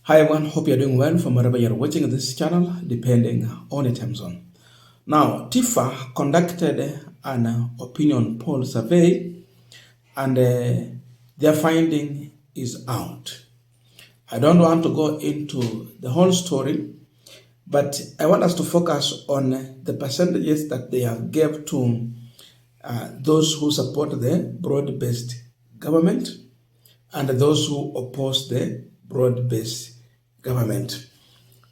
Hi everyone, hope you're doing well from wherever you're watching this channel, depending on the time zone. Now, Tifa conducted an opinion poll survey and their finding is out. I don't want to go into the whole story, but I want us to focus on the percentages that they have gave to those who support the broad-based government and those who oppose the broad-based government.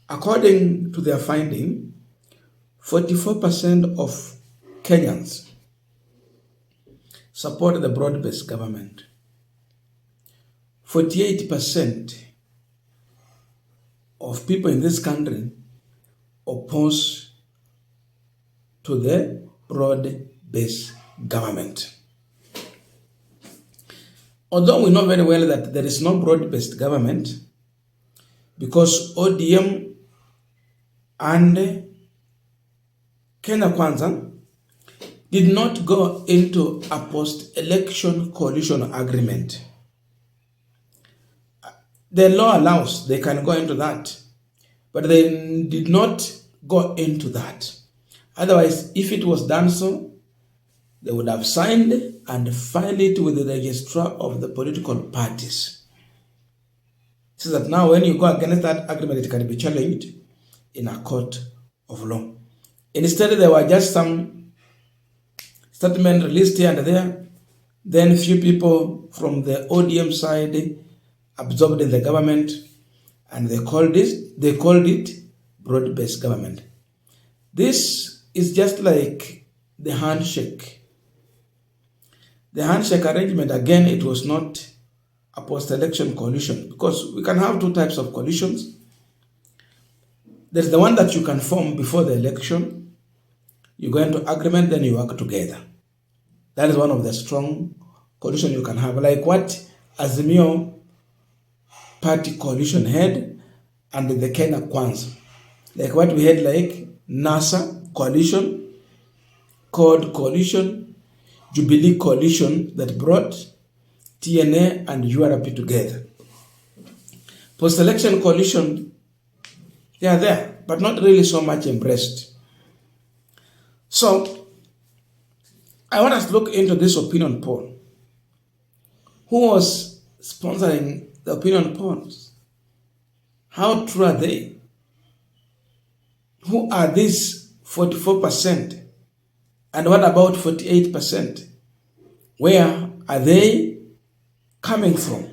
According to their finding, 44% of Kenyans support the broad-based government. 48% of people in this country oppose to the broad-based government. Although we know very well that there is no broad-based government, because ODM and Kenya Kwanza did not go into a post-election coalition agreement. The law allows they can go into that, but they did not go into that. Otherwise, if it was done so, they would have signed and filed it with the registrar of the political parties. So that now when you go against that agreement, it can be challenged in a court of law. Instead, there were just some statement released here and there. Then few people from the ODM side absorbed in the government, and they called it broad-based government. This is just like the handshake. The handshake arrangement, again, it was not a post-election coalition, because we can have two types of coalitions. There's the one that you can form before the election. You go into agreement, then you work together. That is one of the strong coalition you can have, like what Azimio party coalition had and the Kenya Kwanza. Like what we had, like NASA coalition, CORD coalition, Jubilee coalition that brought TNA and URP together. Post-election coalition, they are there, but not really so much embraced. So, I want us to look into this opinion poll. Who was sponsoring the opinion polls? How true are they? Who are these 44%? And what about 48%? Where are they coming from?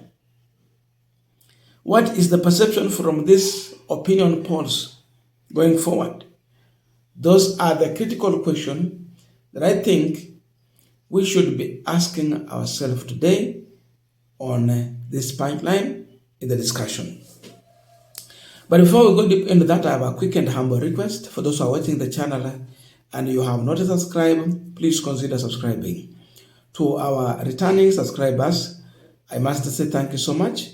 What is the perception from these opinion polls going forward? Those are the critical questions that I think we should be asking ourselves today on this Punchline in the discussion. But before we go deep into that, I have a quick and humble request for those who are watching the channel and you have not subscribed, please consider subscribing. To our returning subscribers, I must say thank you so much.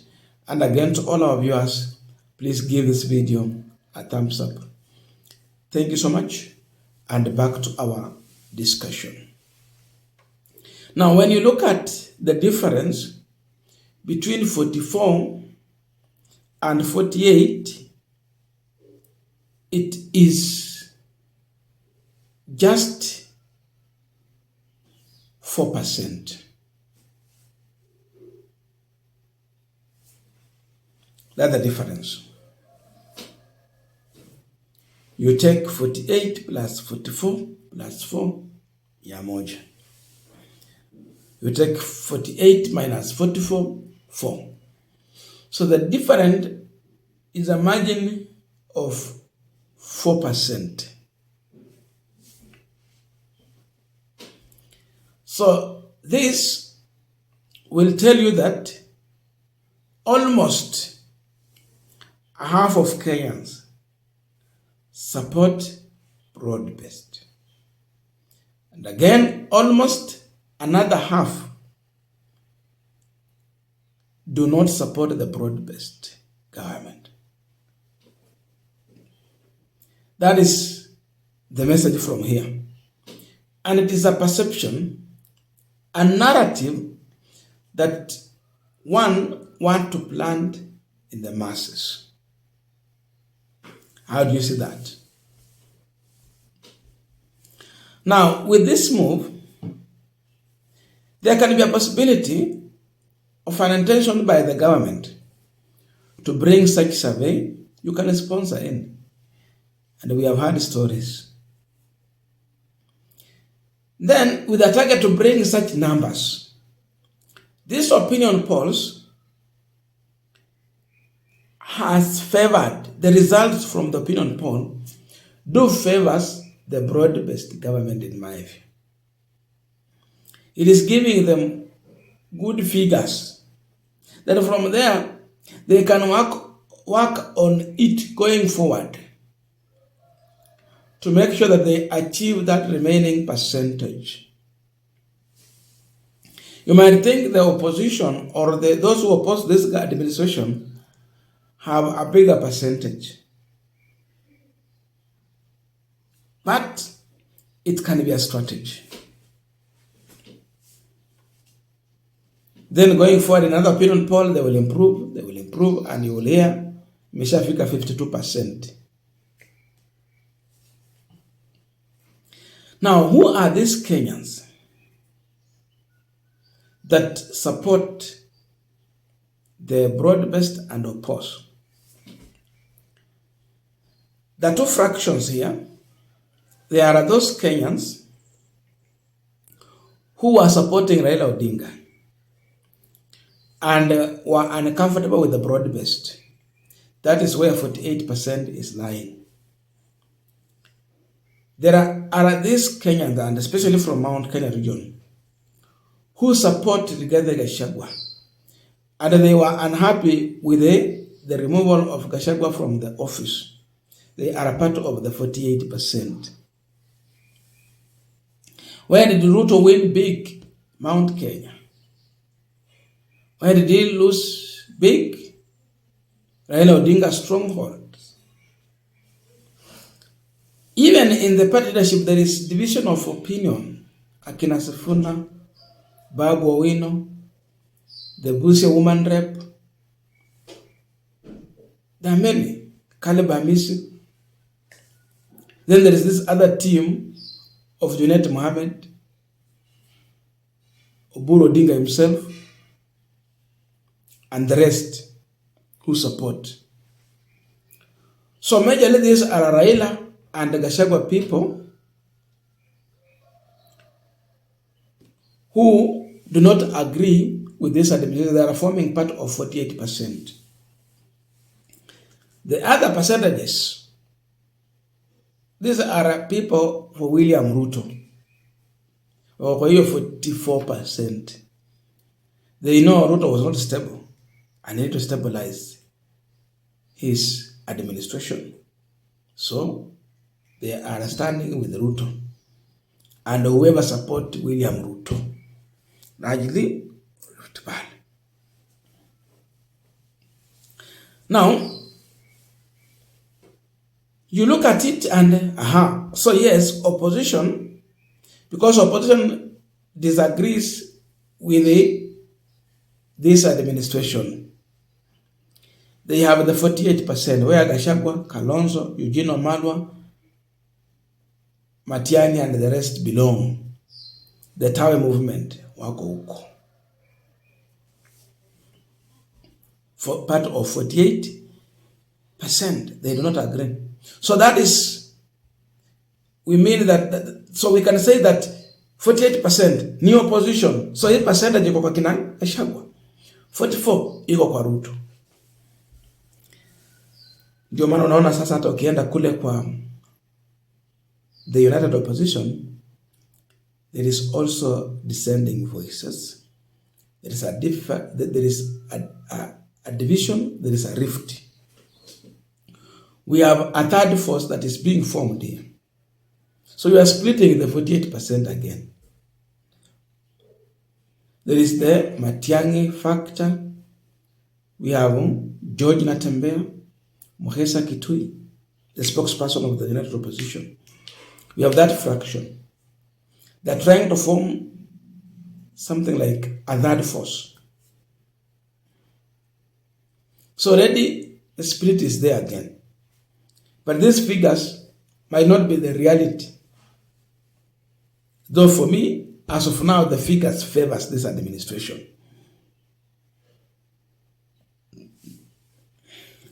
And again, to all our viewers, please give this video a thumbs up. Thank you so much. And back to our discussion. Now, when you look at the difference between 44 and 48, it is just 4%. That's the difference. You take 48 plus 44 plus 4, ya moja. You take 48 minus 44, 4. So the difference is a margin of 4%. So this will tell you that almost half of Kenyans support broad-based. And again, almost another half do not support the broad-based government. That is the message from here. And it is a perception, a narrative that one want to plant in the masses. How do you see that? Now, with this move, there can be a possibility of an intention by the government to bring such survey. You can sponsor in. And we have heard stories. Then, with a target to bring such numbers, these opinion polls has favored, the results from the opinion poll do favors the broad-based government in my view. It is giving them good figures that from there they can work on it going forward to make sure that they achieve that remaining percentage. You might think the opposition or those who oppose this administration have a bigger percentage. But it can be a strategy. Then going forward, in another opinion poll, they will improve, and you will hear imeshafika 52%. Now, who are these Kenyans that support the broad-based and oppose? The two fractions here. There are those Kenyans who are supporting Raila Odinga and were uncomfortable with the broad-based. That is where 48% is lying. There are these Kenyans, and especially from Mount Kenya region, who support Rigathi Gachagua, and they were unhappy with the removal of Gachagua from the office. They are a part of the 48%. Where did Ruto win big? Mount Kenya. Where did he lose big? Raila Odinga stronghold. Even in the party leadership, there is division of opinion. Akina Sifuna, Babu Owino, the Busia woman rep. There are many. Caleb Amisi. Then there is this other team of Junet Mohammed, Oburu Odinga himself, and the rest who support. So majorly these are Raila and the Gachagua people who do not agree with this administration. They are forming part of 48%. The other percentages, these are people for William Ruto, or for 44%. They know Ruto was not stable and need to stabilize his administration. So they are standing with Ruto and whoever support William Ruto. Largely, now, you look at it and, so yes, opposition, because opposition disagrees with this administration. They have the 48%, where Gachagua, Kalonzo, Eugene Wamalwa, Matiani, and the rest belong. The Tawe movement, wako huko. For part of 48%, they do not agree. So that is, we mean that, so we can say that 48% new opposition. So 8% iko kwa kina Gachagua. 44 iko kwa Ruto. Ndio maana unaona sasa hata ukienda kule kwa the United Opposition, there is also dissenting voices. There is a division, there is a rift. We have a third force that is being formed here. So you are splitting the 48% again. There is the Matiang'i factor. We have George Natembeya, Mukhesa Kitui, the spokesperson of the United Opposition. We have that fraction. They're trying to form something like a third force. So already the split is there again. But these figures might not be the reality. Though for me, as of now, the figures favors this administration.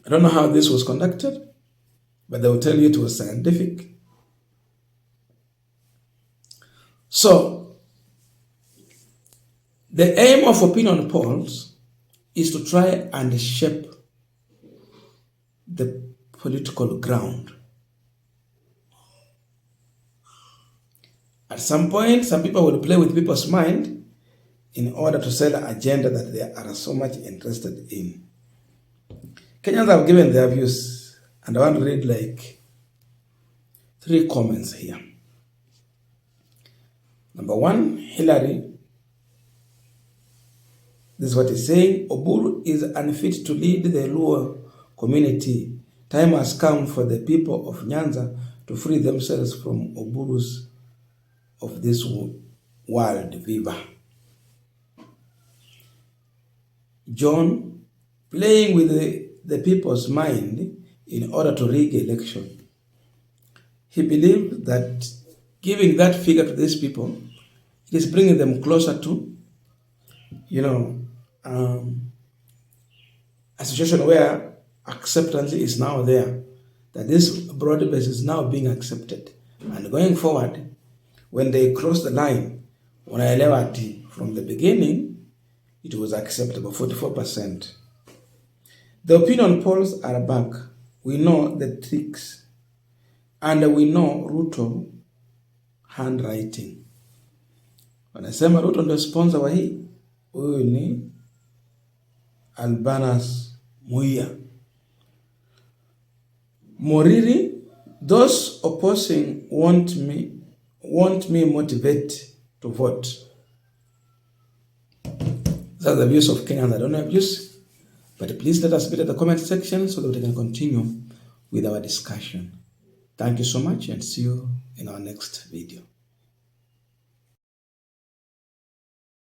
I don't know how this was conducted, but they will tell you it was scientific. So, the aim of opinion polls is to try and shape the political ground. At some point, some people will play with people's mind in order to sell an agenda that they are so much interested in. Kenyans have given their views, and I want to read like 3 comments here. Number 1, Hillary. This is what he's saying. Oburu is unfit to lead the Luo community. Time has come for the people of Nyanza to free themselves from Oburus of this world. Viva. John, playing with the people's mind in order to rig election. He believed that giving that figure to these people, it is bringing them closer to, a situation where acceptance is now there, that this broad base is now being accepted. And going forward, when they cross the line, from the beginning, it was acceptable, 44%. The opinion polls are back. We know the tricks. And we know Ruto handwriting. Wanasema Ruto ndio sponsor wa hii. Huyu ni Albanas Muia. Moriri, those opposing want me motivate to vote. These are the views of Kenyans. I don't have views, but please let us put in the comment section so that we can continue with our discussion. Thank you so much and see you in our next video.